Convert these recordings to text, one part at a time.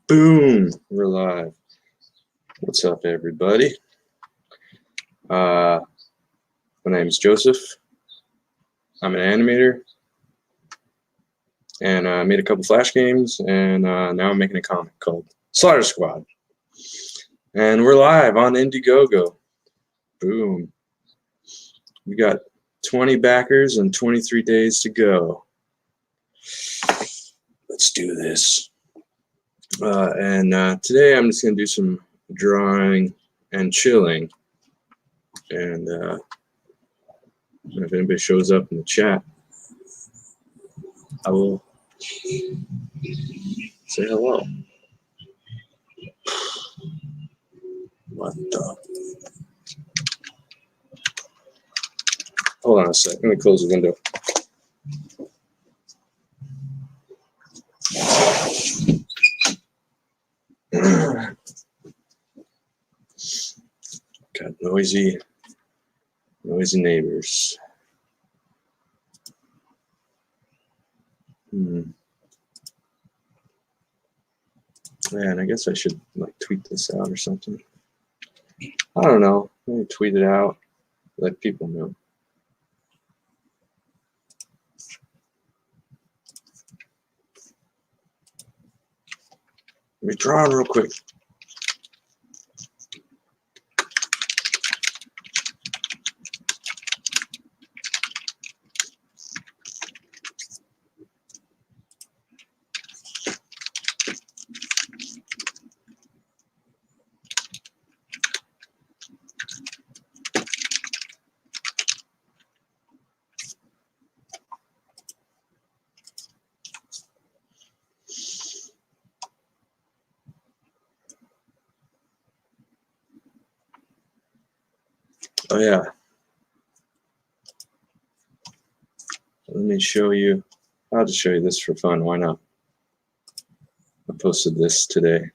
Boom, we're live. What's up, everybody? My name is Joseph. I'm an animator, and I made a couple Flash games, and now I'm making a comic called Slaughter Squad. And we're live on Indiegogo. Boom. We got 20 backers and 23 days to go. Let's do this. Today I'm just going to do some drawing and chilling. And if anybody shows up in the chat, I will say hello. What the? Hold on a sec. Let me close the window. Got noisy neighbors. Man, I guess I should like tweet this out or something. I don't know. Maybe tweet it out, let people know. Let me draw it real quick. Oh yeah. Let me show you. I'll just show you this for fun. Why not? I posted this today.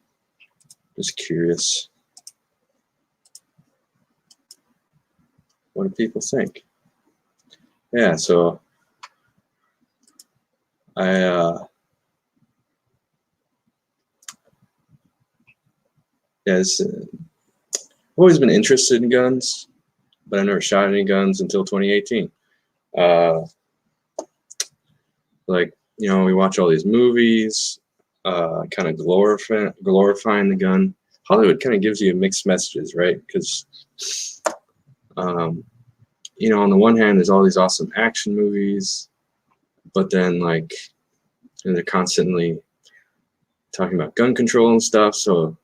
Just curious. What do people think? Yeah, so I've always been interested in guns, but I never shot any guns until 2018. Like, you know, we watch all these movies, kind of glorifying the gun. Hollywood kind of gives you mixed messages, right? Because, you know, on the one hand, there's all these awesome action movies, but then, like, and they're constantly talking about gun control and stuff. So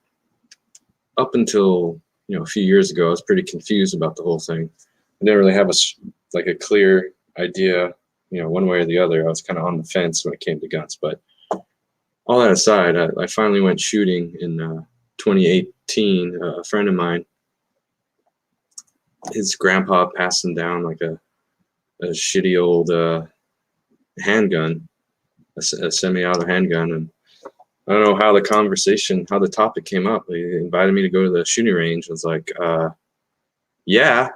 up until, you know, a few years ago, I was pretty confused about the whole thing. I didn't really have a clear idea, you know, one way or the other. I was kind of on the fence when it came to guns. But all that aside, I finally went shooting in 2018. A friend of mine, his grandpa passed him down like a shitty old handgun, a semi-auto handgun, and I don't know how the topic came up. He invited me to go to the shooting range. I was like, yeah.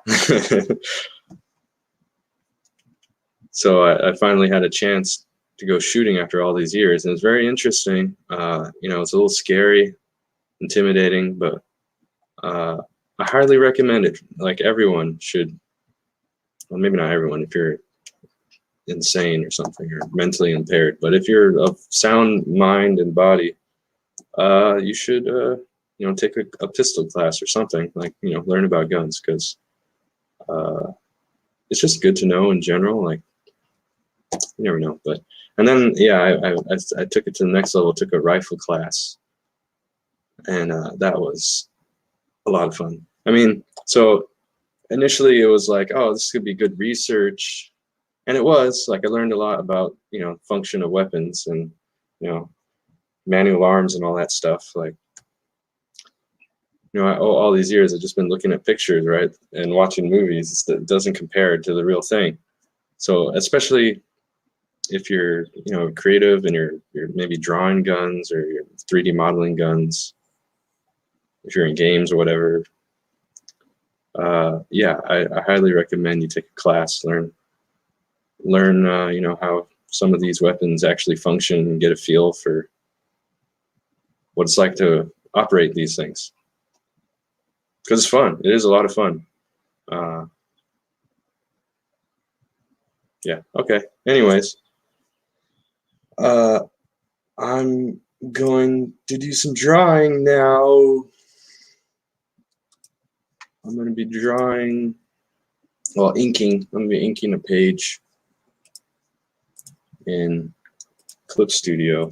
So I finally had a chance to go shooting after all these years, and it was very interesting. You know, it's a little scary, intimidating, but I highly recommend it. Like, everyone should. Well, maybe not everyone if you're insane or something or mentally impaired, but if you're of sound mind and body, you should you know, take a pistol class or something, like, you know, learn about guns, because it's just good to know in general. Like, you never know. But and then yeah, I took it to the next level, took a rifle class, and that was a lot of fun. I mean, so initially it was like, oh, this could be good research. And it was like, I learned a lot about, you know, function of weapons and, you know, manual arms and all that stuff. Like, you know, all these years I've just been looking at pictures, right, and watching movies. It doesn't compare to the real thing. So especially if you're, you know, creative and you're maybe drawing guns or you're 3D modeling guns, if you're in games or whatever, yeah, I highly recommend you take a class, learn, you know, how some of these weapons actually function and get a feel for what it's like to operate these things, because it's fun. It is a lot of fun. Yeah. Okay. Anyways, I'm going to do some drawing now. I'm going to be drawing, well, inking. I'm going to be inking a page in Clip Studio.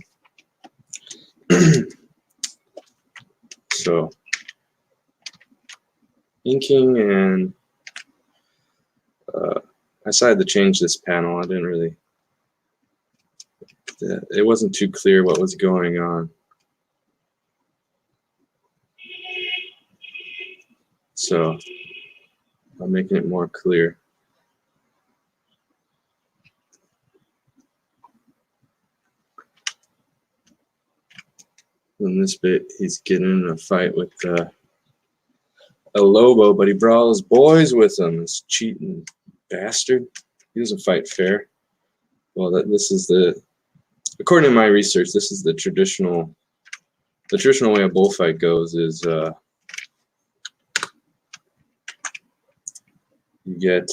So, inking, and I decided to change this panel. I didn't really, it wasn't too clear what was going on. So, I'm making it more clear. In this bit, he's getting in a fight with a Lobo, but he brought all his boys with him. This cheating bastard. He doesn't fight fair. Well, this is according to my research, this is the traditional way a bullfight goes. Is you get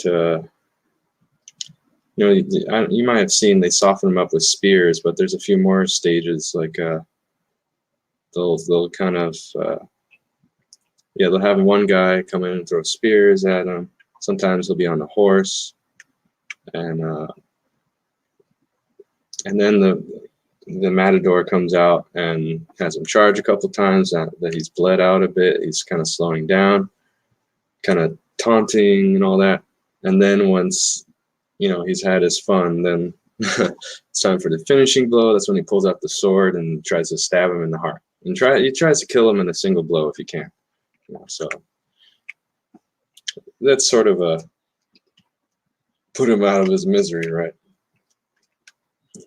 you might have seen they soften them up with spears, but there's a few more stages. Like they'll kind of they'll have one guy come in and throw spears at him. Sometimes he'll be on a horse, and then the matador comes out and has him charge a couple times. That he's bled out a bit. He's kind of slowing down, kind of taunting and all that. And then once he's had his fun, then it's time for the finishing blow. That's when he pulls out the sword and tries to stab him in the heart. And he tries to kill him in a single blow if he can. So that's sort of a put him out of his misery, right?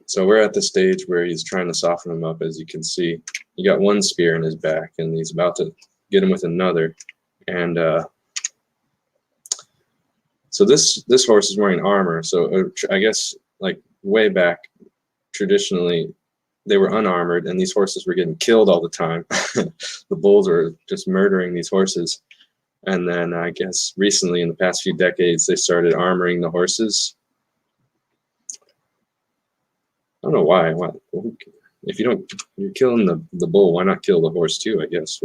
So we're at the stage where he's trying to soften him up. As you can see, he got one spear in his back, and he's about to get him with another. And so this horse is wearing armor. So I guess like way back, traditionally, they were unarmored, and these horses were getting killed all the time. The bulls were just murdering these horses. And then I guess recently, in the past few decades, they started armoring the horses. I don't know why. If you're killing the bull, why not kill the horse too? I guess.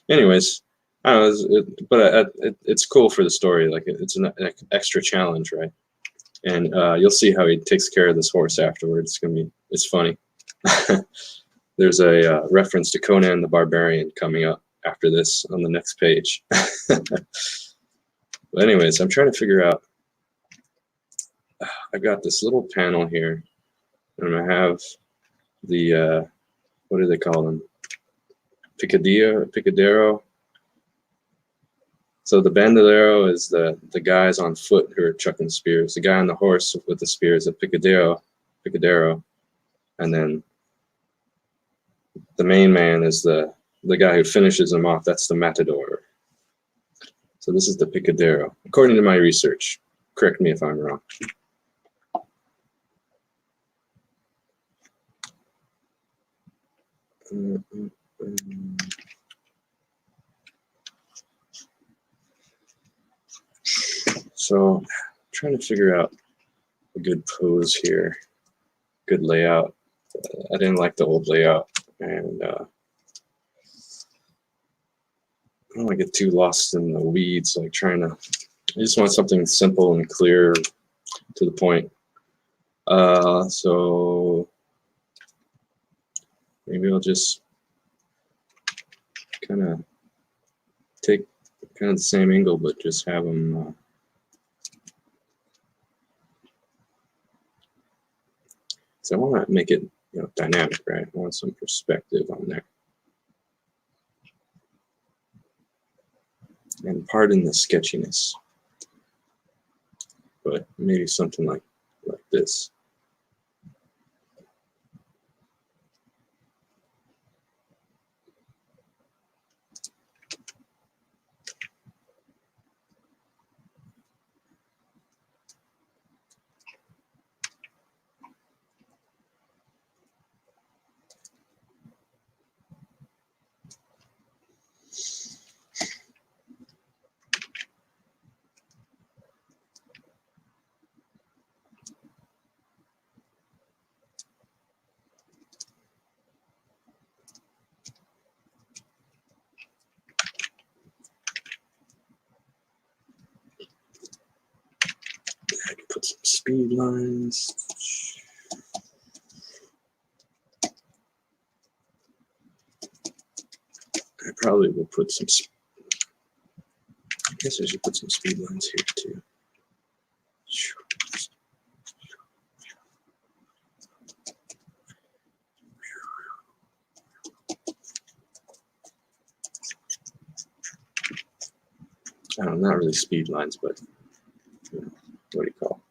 Anyways, I don't know. But it's cool for the story. Like it's an extra challenge, right? And you'll see how he takes care of this horse afterwards. It's funny. There's a reference to Conan the Barbarian coming up after this on the next page. But anyways, I'm trying to figure out. I've got this little panel here, and I have the what do they call them? Picadero. So the bandolero is the guys on foot who are chucking spears. The guy on the horse with the spear is a picadero, and then the main man is the guy who finishes him off. That's the matador. So this is the picadero, according to my research. Correct me if I'm wrong. So I'm trying to figure out a good pose here, good layout. I didn't like the old layout, and I don't want to get too lost in the weeds. Like I just want something simple and clear, to the point. So maybe I'll just kind of take kind of the same angle, but just have them. So I want to make it dynamic, right? I want some perspective on there. And pardon the sketchiness, but maybe something like this. speed lines. I probably will put some. I guess I should put some speed lines here too. I don't know, not really speed lines, but you know, what do you call it?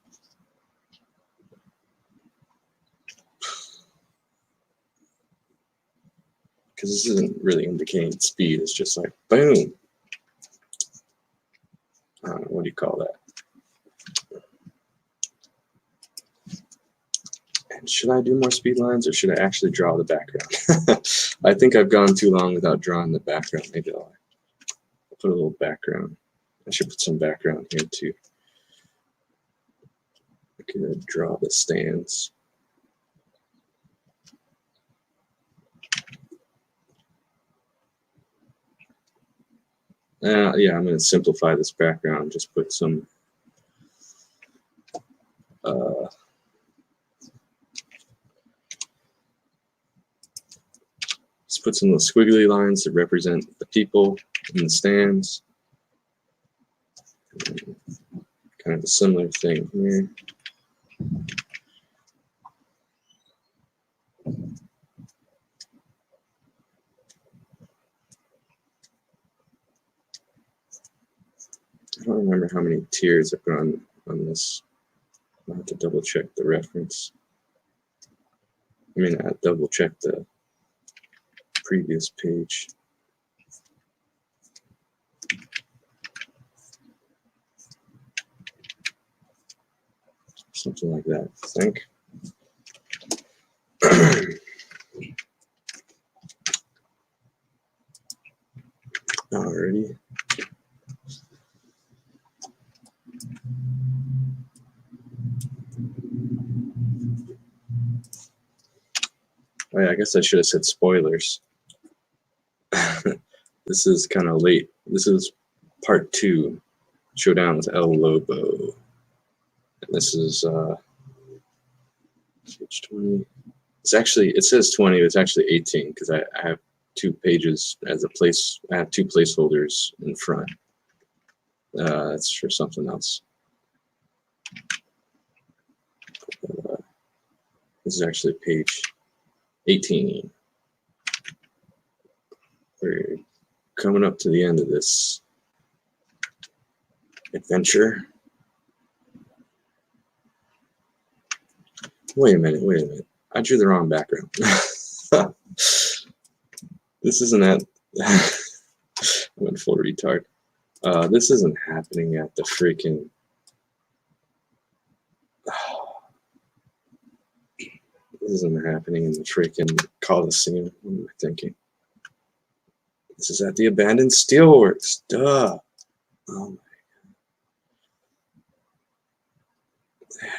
Because this isn't really indicating speed, it's just like boom. I don't know, what do you call that? And should I do more speed lines or should I actually draw the background? I think I've gone too long without drawing the background. Maybe I'll put a little background. I should put some background here too. I could draw the stands. Yeah, I'm going to simplify this background. Just put some little squiggly lines that represent the people in the stands. And kind of a similar thing here. I don't remember how many tiers I put on this. I'll have to double check the reference. I mean, I double check the previous page. Something like that, I think. Alrighty. Oh yeah, I guess I should have said spoilers. This is kind of late. This is part 2, Showdown with El Lobo. And this is page 20. It's actually, it says 20, but it's actually 18 because I have 2 pages as a place. I have 2 placeholders in front. That's for something else. This is actually page 18. We're coming up to the end of this adventure. Wait a minute. I drew the wrong background. This isn't that. I went full retard. This isn't happening at the freaking. This isn't happening in the freaking Coliseum. What am I thinking? This is at the abandoned steelworks. Duh. Oh my God.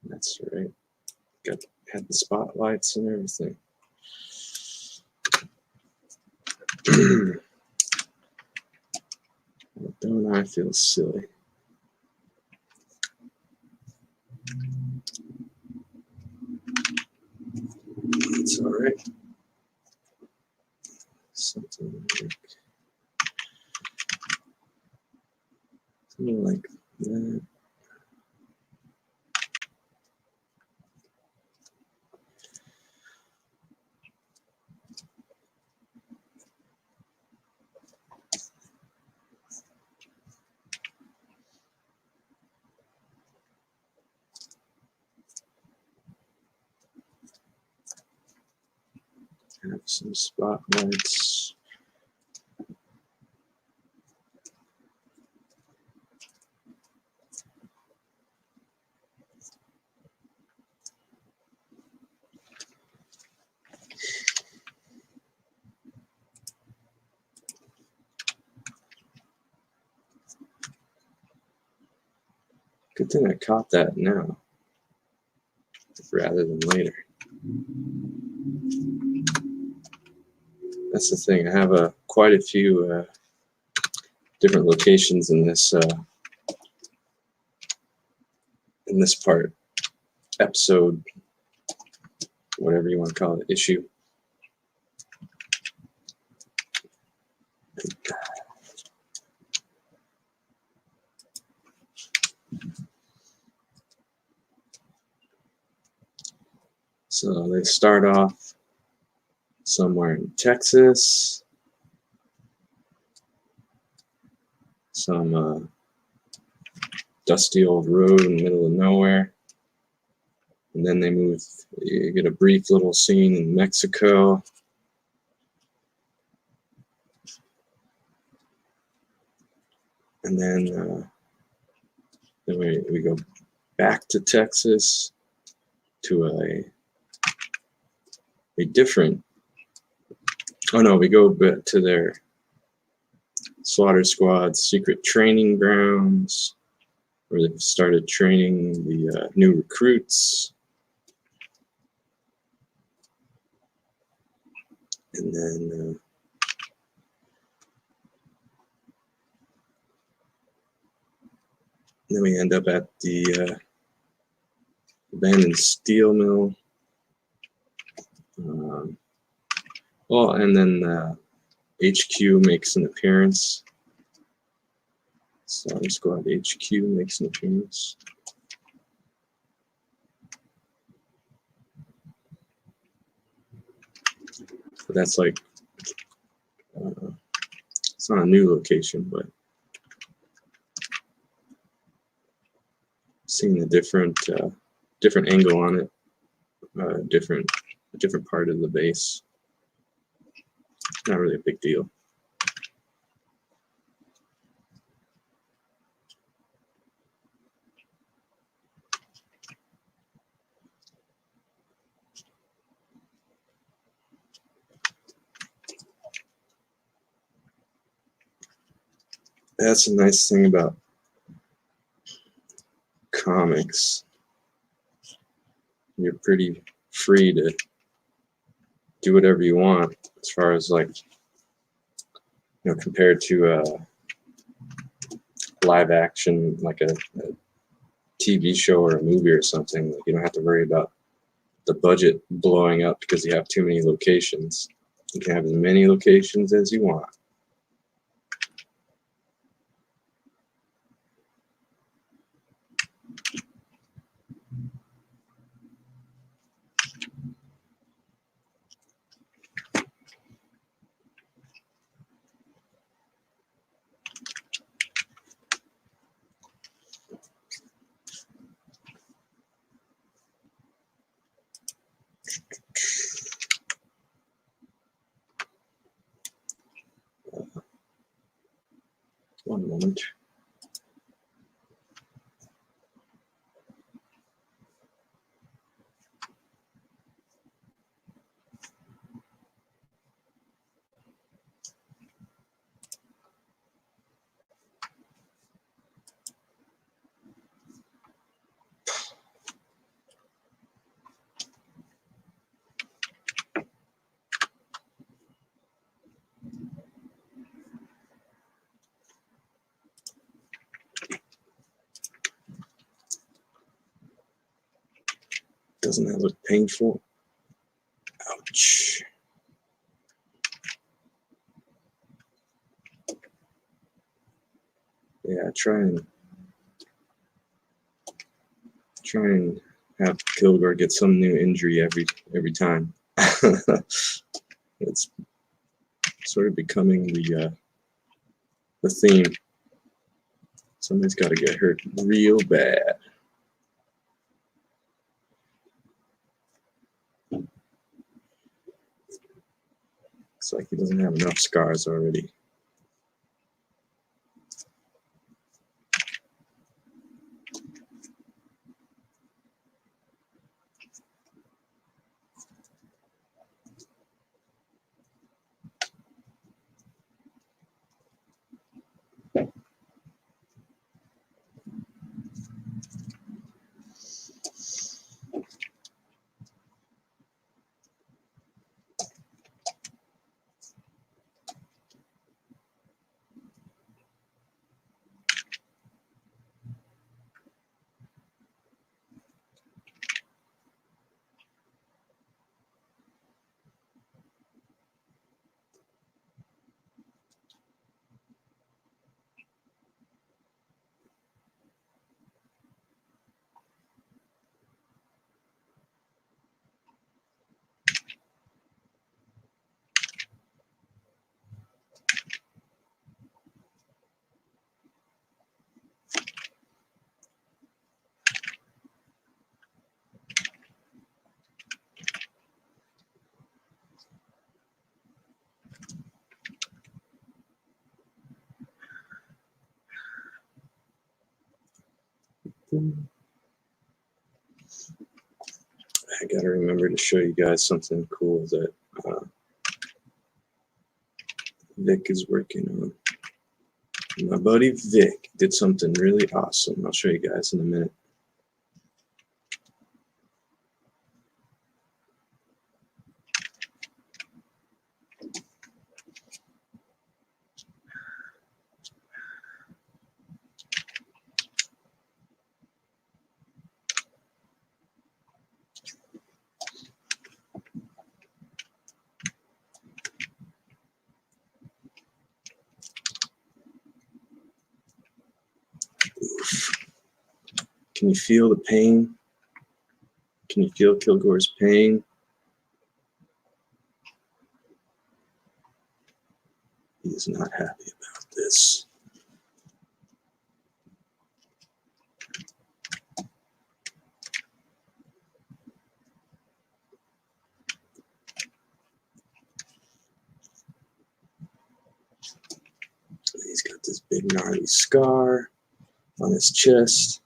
That's right. Had the spotlights and everything. Don't I feel silly? It's all right. Something like that. Have some spotlights. Good thing I caught that now, rather than later. That's the thing. I have quite a few different locations in this part, episode, whatever you want to call it, issue. So they start off somewhere in Texas, some dusty old road in the middle of nowhere, and then they move. You get a brief little scene in Mexico, and then we go back to Texas to a different. Oh no, we go back to their Slaughter Squad's secret training grounds, where they've started training the new recruits. And then we end up at the abandoned steel mill. Well, and then HQ makes an appearance. Slaughter Squad HQ makes an appearance. But that's like, it's not a new location, but seeing a different angle on it, a different part of the base. Not really a big deal. That's a nice thing about comics. You're pretty free to do whatever you want as far as, like, you know, compared to live action, like a TV show or a movie or something. Like, you don't have to worry about the budget blowing up because you have too many locations. You can have as many locations as you want. One moment. Doesn't that look painful? Ouch. Yeah, try and have Kilgore get some new injury every time. It's sort of becoming the theme. Somebody's got to get hurt real bad. Looks like he doesn't have enough scars already. I gotta remember to show you guys something cool that Vic is working on. My buddy Vic did something really awesome. I'll show you guys in a minute. Can you feel the pain? Can you feel Kilgore's pain? He is not happy about this. He's got this big gnarly scar on his chest.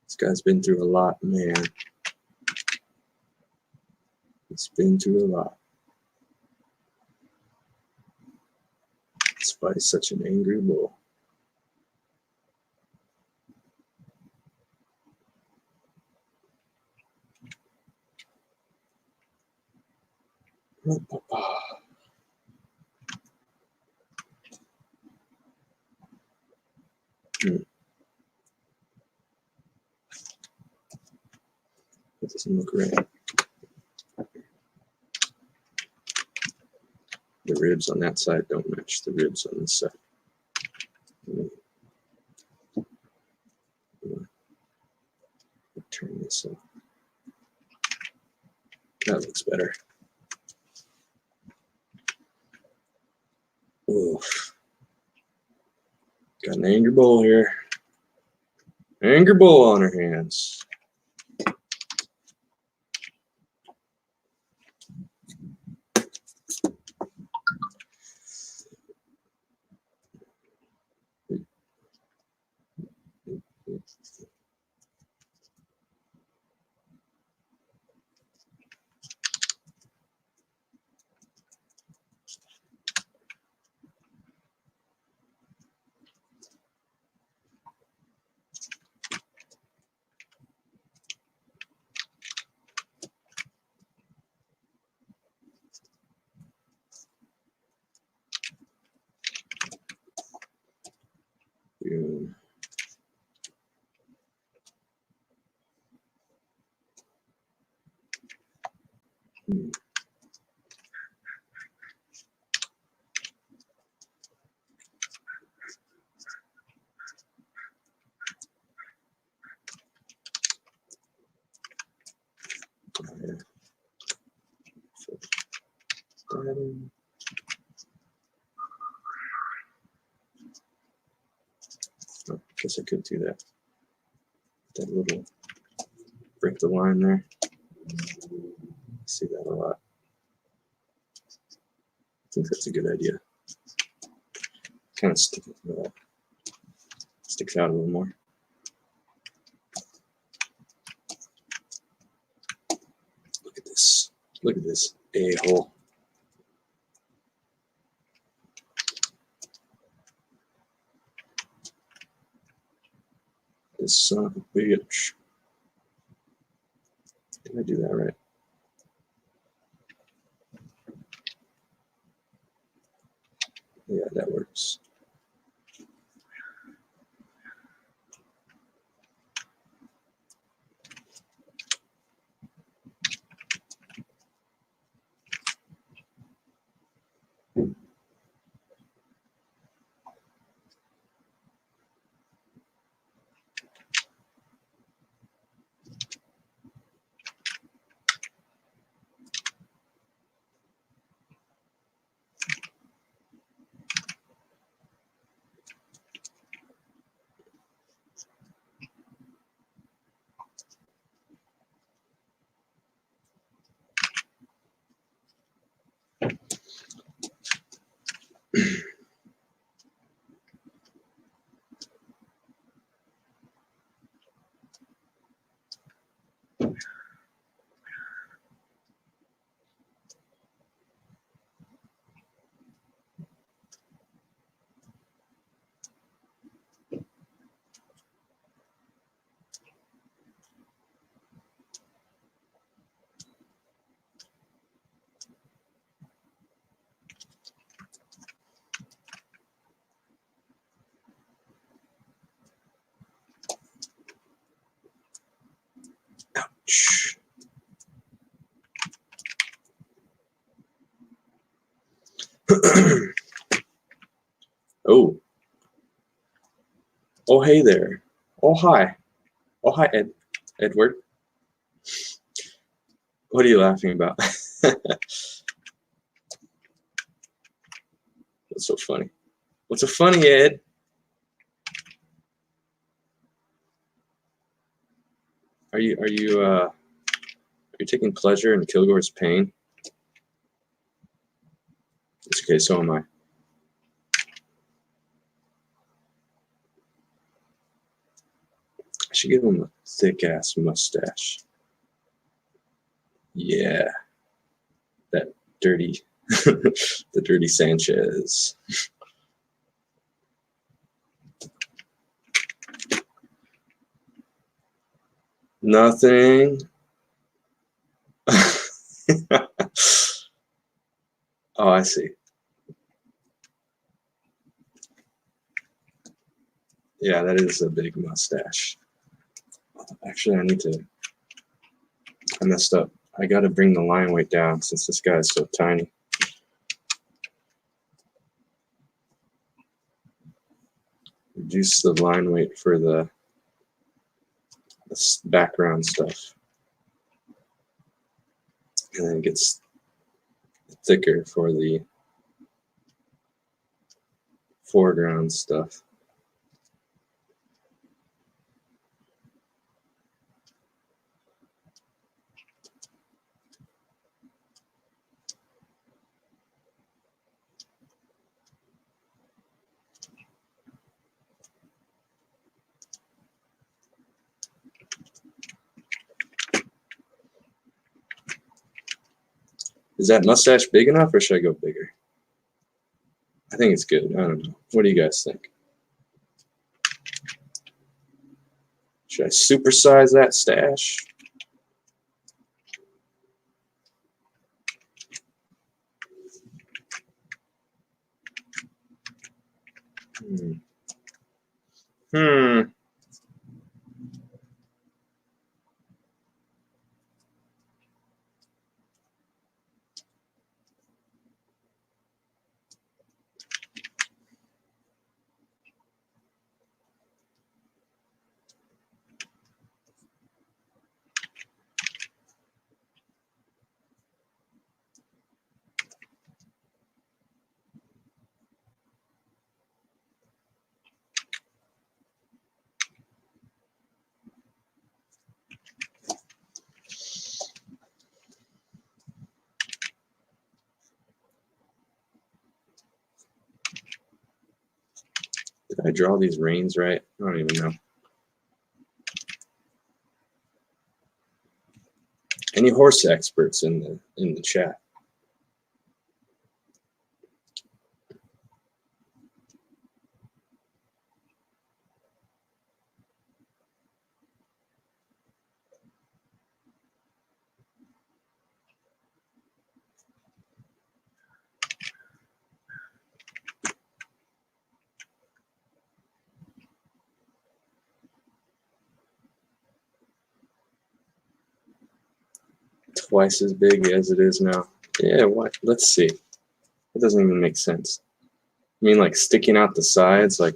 This guy's been through a lot, man. He's been through a lot. That's why he's such an angry bull. That doesn't look right. The ribs on that side don't match the ribs on this side. Turn this up. That looks better. Oof. Got an angry bull here. Angry bull on her hands. Boom. Oh, guess I could do that. That little break the line there. I see that a lot. I think that's a good idea. Kind of sticks out a little more. Look at this. Look at this a-hole. This son of a bitch. Did I do that right? Yeah, that works. Oh. Oh, hey there. Oh, hi. Oh, hi, Edward. What are you laughing about? That's so funny. What's so funny, Ed? Are you taking pleasure in Kilgore's pain? It's okay, so am I. I should give him a thick ass mustache. Yeah. That dirty the dirty Sanchez. Nothing. Oh, I see. Yeah, that is a big mustache. Actually, I messed up. I gotta bring the line weight down since this guy is so tiny. Reduce the line weight for the background stuff. And then it gets thicker for the foreground stuff. Is that mustache big enough or should I go bigger? I think it's good. I don't know. What do you guys think? Should I supersize that stash? Hmm. Did I draw these reins right? I don't even know. Any horse experts in the chat? Twice as big as it is now. Yeah, what? Let's see. It doesn't even make sense. I mean, like sticking out the sides, like.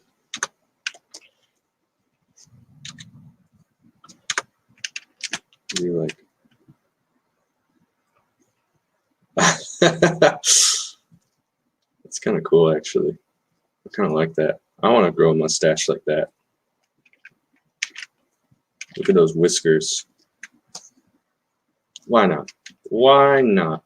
Be like. That's kind of cool, actually. I kind of like that. I want to grow a mustache like that. Look at those whiskers. Why not? Why not?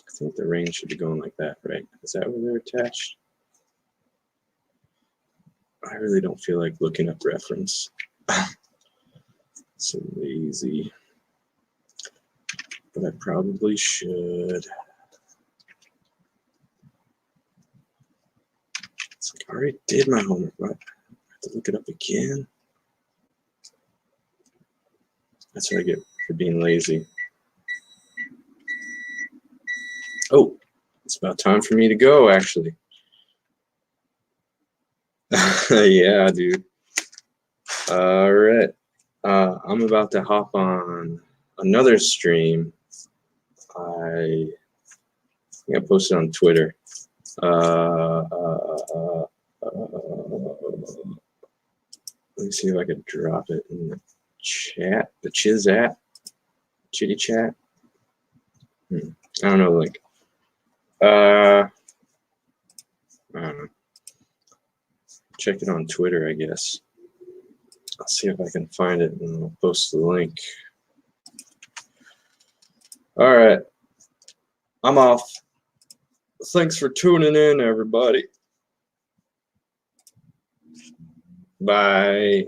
I think the reins should be going like that, right? Is that where they're attached? I really don't feel like looking up reference. So lazy. But I probably should. I already did my homework. What? I have to look it up again. That's what I get for being lazy. Oh, it's about time for me to go, actually. Yeah, dude. All right. I'm about to hop on another stream. I think I posted on Twitter. Let me see if I can drop it in the chat, the chitty chat. I don't know, like, I don't know. Check it on Twitter, I guess. I'll see if I can find it and I'll post the link. All right, I'm off. Thanks for tuning in, everybody. Bye.